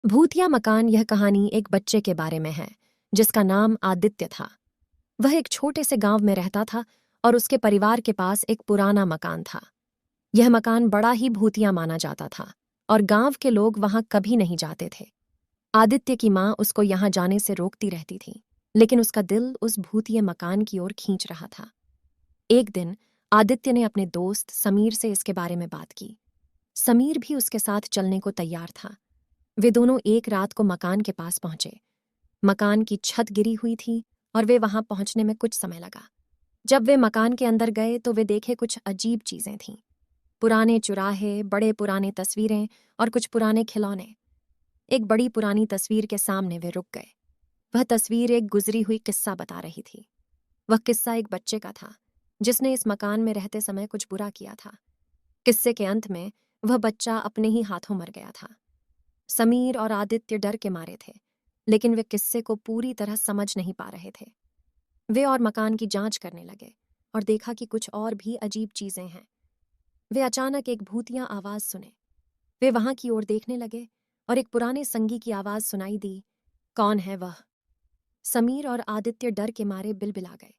भूतिया मकान यह कहानी एक बच्चे के बारे में है जिसका नाम आदित्य था। वह एक छोटे से गांव में रहता था और उसके परिवार के पास एक पुराना मकान था। यह मकान बड़ा ही भूतिया माना जाता था और गांव के लोग वहां कभी नहीं जाते थे। आदित्य की माँ उसको यहां जाने से रोकती रहती थी, लेकिन उसका दिल उस भूतिये मकान की ओर खींच रहा था। एक दिन आदित्य ने अपने दोस्त समीर से इसके बारे में बात की। समीर भी उसके साथ चलने को तैयार था। वे दोनों एक रात को मकान के पास पहुंचे। मकान की छत गिरी हुई थी और वे वहां पहुंचने में कुछ समय लगा। जब वे मकान के अंदर गए तो वे देखे कुछ अजीब चीजें थीं। पुराने चुराहे, बड़े पुराने तस्वीरें और कुछ पुराने खिलौने। एक बड़ी पुरानी तस्वीर के सामने वे रुक गए। वह तस्वीर एक गुजरी हुई किस्सा बता रही थी। वह किस्सा एक बच्चे का था जिसने इस मकान में रहते समय कुछ बुरा किया था। किस्से के अंत में वह बच्चा अपने ही हाथों मर गया था। समीर और आदित्य डर के मारे थे, लेकिन वे किस्से को पूरी तरह समझ नहीं पा रहे थे। वे और मकान की जांच करने लगे और देखा कि कुछ और भी अजीब चीजें हैं। वे अचानक एक भूतिया आवाज सुने। वे वहां की ओर देखने लगे और एक पुराने संगी की आवाज सुनाई दी, कौन है वह? समीर और आदित्य डर के मारे बिलबिला गए।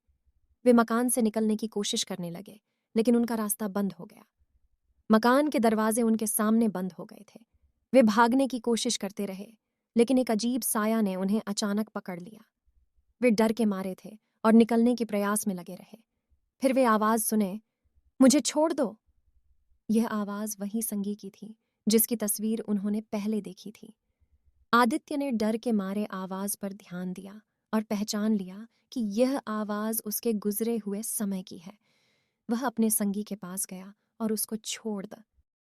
वे मकान से निकलने की कोशिश करने लगे, लेकिन उनका रास्ता बंद हो गया। मकान के दरवाजे उनके सामने बंद हो गए थे। वे भागने की कोशिश करते रहे, लेकिन एक अजीब साया ने उन्हें अचानक पकड़ लिया। वे डर के मारे थे और निकलने के प्रयास में लगे रहे। फिर वे आवाज सुने, मुझे छोड़ दो। यह आवाज वही संगी की थी जिसकी तस्वीर उन्होंने पहले देखी थी। आदित्य ने डर के मारे आवाज पर ध्यान दिया और पहचान लिया कि यह आवाज उसके गुजरे हुए समय की है। वह अपने संगी के पास गया और उसको छोड़ द